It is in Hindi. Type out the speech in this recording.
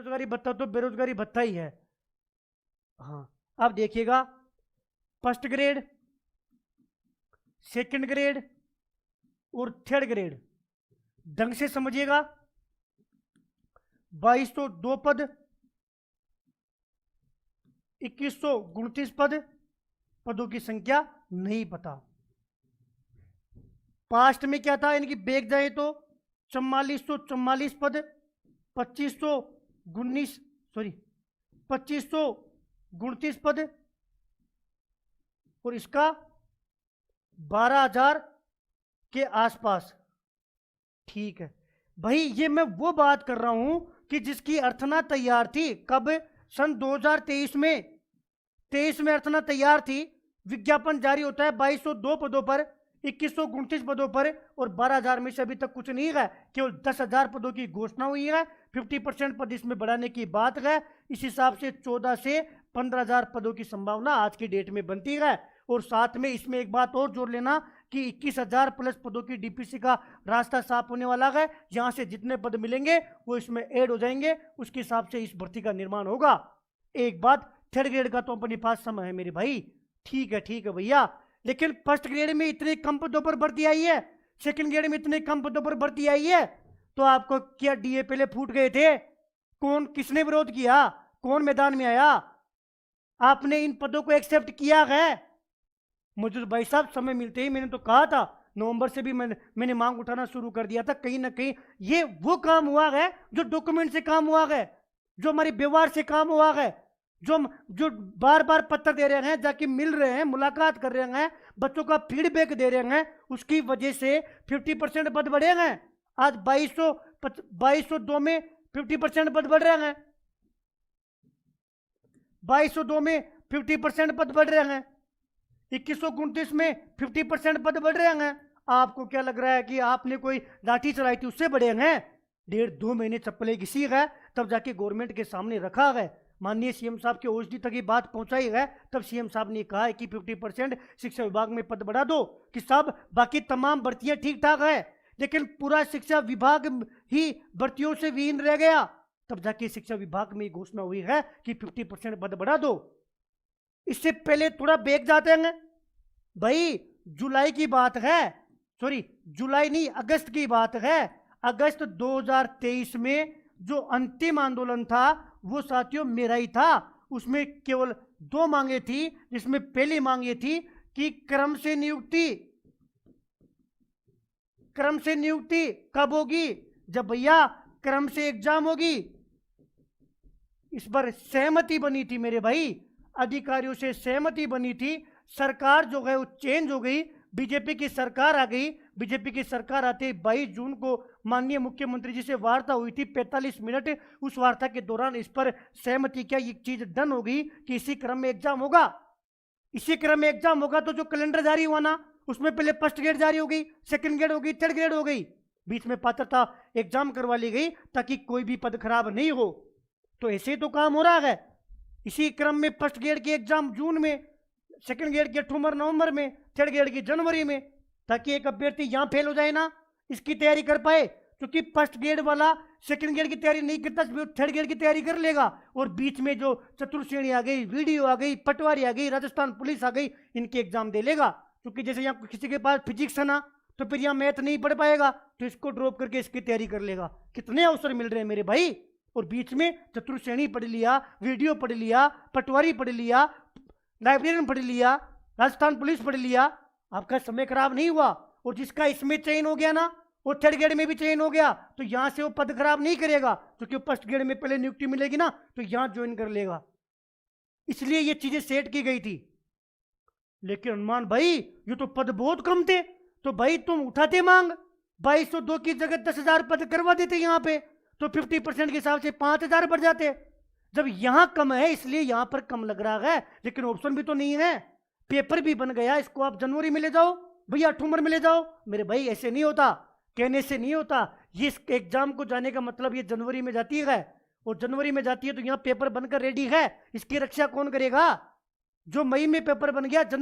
बेरोजगारी भत्ता तो बेरोजगारी भत्ता ही है। हाँ, अब देखिएगा, फर्स्ट ग्रेड, सेकंड ग्रेड और थर्ड ग्रेड ढंग से समझिएगा। 2202 पद, 2129 पद, पदों की संख्या नहीं पता। पास्ट में क्या था, इनकी बैक जाए तो 4444 पद, 2529 पद और इसका 12,000 के आसपास। ठीक है भाई, ये मैं वो बात कर रहा हूं कि जिसकी अर्थना तैयार थी कब, सन 2023 में। 23 में अर्थना तैयार थी, विज्ञापन जारी होता है 2202 पदों पर, 2129 पदों पर और 12,000 में से अभी तक कुछ नहीं है, केवल 10,000 पदों की घोषणा हुई है। 50% पद इसमें बढ़ाने की बात है। इस हिसाब से 14 से 15,000 पदों की संभावना आज की डेट में बनती है। और साथ में इसमें एक बात और जोड़ लेना कि 21,000 प्लस पदों की डीपीसी का रास्ता साफ होने वाला है। यहां से जितने पद मिलेंगे वो इसमें ऐड हो जाएंगे, उसके हिसाब से इस भर्ती का निर्माण होगा। एक बात, थर्ड ग्रेड का तो अपने पास समय है मेरे भाई। ठीक है भैया, लेकिन फर्स्ट ग्रेड में इतने कम पदों पर भर्ती आई है, सेकंड ग्रेड में इतने कम पदों पर भर्ती आई है, तो आपको क्या डीए पहले फूट गए थे? कौन, किसने विरोध किया? कौन मैदान में आया? आपने इन पदों को एक्सेप्ट किया है? मुझे भाई साहब समय मिलते ही मैंने तो कहा था, नवंबर से भी मैंने मांग उठाना शुरू कर दिया था। कहीं ना कहीं ये वो काम हुआ है जो डॉक्यूमेंट से काम हुआ है, जो हमारे व्यवहार से काम हुआ है, जो बार बार पत्र दे रहे हैं, जाके मिल रहे हैं, मुलाकात कर रहे हैं, बच्चों का फीडबैक दे रहे हैं, उसकी वजह से 50% पद बढ़े हैं। आज 2202 में 50% पद बढ़ रहे हैं, 2202 में 50% पद बढ़ रहे हैं, 2129 में 50% पद बढ़ रहे हैं। आपको क्या लग रहा है कि आपने कोई लाठी चलाई थी उससे बढ़े हैं? 1.5-2 महीने चप्पलें घिसी है, तब जाके गवर्नमेंट के सामने रखा है, माननीय सीएम साहब के ओएसडी तक ये बात पहुंचाई है। तब सीएम साहब ने कहा है कि 50% शिक्षा विभाग में पद बढ़ा दो, कि सब बाकी तमाम भर्तियां ठीक ठाक है, लेकिन पूरा शिक्षा विभाग ही भर्तियों से विहीन रह गया। तब जाके शिक्षा विभाग में घोषणा हुई है कि 50% पद बढ़ा दो। इससे पहले थोड़ा बैक जाते हैं भाई, जुलाई की बात है, सॉरी जुलाई नहीं, अगस्त की बात है। अगस्त 2023 में जो अंतिम आंदोलन था वो साथियों मेरा ही था। उसमें केवल 2 मांगे थी, जिसमें पहली मांग ये थी कि क्रम से नियुक्ति कब होगी? जब भैया क्रम से एग्जाम होगी। इस पर सहमति बनी थी मेरे भाई, अधिकारियों से सहमति बनी थी। सरकार जो है वो चेंज हो गई, बीजेपी की सरकार आ गई। बीजेपी की सरकार आते 22 जून को माननीय मुख्यमंत्री जी से वार्ता हुई थी 45 मिनट। उस वार्ता के दौरान इस पर सहमति क्या ये चीज डन हो गई कि इसी क्रम में एग्जाम होगा। इसी क्रम में एग्जाम होगा तो जो कैलेंडर जारी हुआ ना, उसमें पहले फर्स्ट ग्रेड जारी हो गई, सेकंड ग्रेड हो गई, थर्ड ग्रेड हो गई, बीच में पात्रता एग्जाम करवा ली गई ताकि कोई भी पद खराब नहीं हो। तो ऐसे तो काम हो रहा है। इसी क्रम में फर्स्ट ग्रेड की एग्जाम जून में, सेकंड ग्रेड की अक्टूबर नवंबर में, थर्ड ग्रेड की जनवरी में, ताकि एक अभ्यर्थी यहां फेल हो जाए ना, इसकी तैयारी कर पाए। क्योंकि फर्स्ट ग्रेड वाला सेकंड ग्रेड की तैयारी नहीं करता, थर्ड ग्रेड की तैयारी कर लेगा। और बीच में जो चतुर्श्रेणी आ गई, वीडियो आ गई, पटवारी आ गई, राजस्थान पुलिस आ गई, इनके एग्जाम दे लेगा। क्योंकि जैसे यहाँ किसी के पास फिजिक्स है ना, तो फिर यहाँ मैथ नहीं पढ़ पाएगा, तो इसको ड्रॉप करके इसकी तैयारी कर लेगा। कितने अवसर मिल रहे हैं मेरे भाई। और बीच में चतुर्श्रेणी पढ़ लिया, वीडियो पढ़ लिया, पटवारी पढ़ लिया, लाइब्रेरियन पढ़ लिया, राजस्थान पुलिस पढ़ लिया, आपका समय खराब नहीं हुआ। और जिसका इसमें चयन हो गया ना, वो थर्ड ग्रेड में भी चयन हो गया, तो यहां से वो पद खराब नहीं करेगा, क्योंकि फर्स्ट ग्रेड में पहले नियुक्ति मिलेगी ना, तो यहां ज्वाइन कर लेगा। इसलिए ये चीजें सेट की गई थी। लेकिन हनुमान भाई, ये तो पद बहुत कम थे, तो भाई तुम उठाते मांग, 2202 की जगह 10,000 पद करवा देते यहाँ पे, तो 50% के हिसाब से 5,000 बढ़ जाते। जब यहां कम है इसलिए यहां पर कम लग रहा है, लेकिन ऑप्शन भी तो नहीं है। पेपर भी बन गया, इसको आप जनवरी में ले जाओ भैया, अक्टूबर में ले जाओ। मेरे भाई ऐसे नहीं होता, कहने से नहीं होता। ये एग्जाम को जाने का मतलब ये जनवरी में जाती है, और जनवरी में जाती है तो यहाँ पेपर बनकर रेडी है। इसकी रक्षा कौन करेगा? जो मई में पेपर बन गया, जनवरी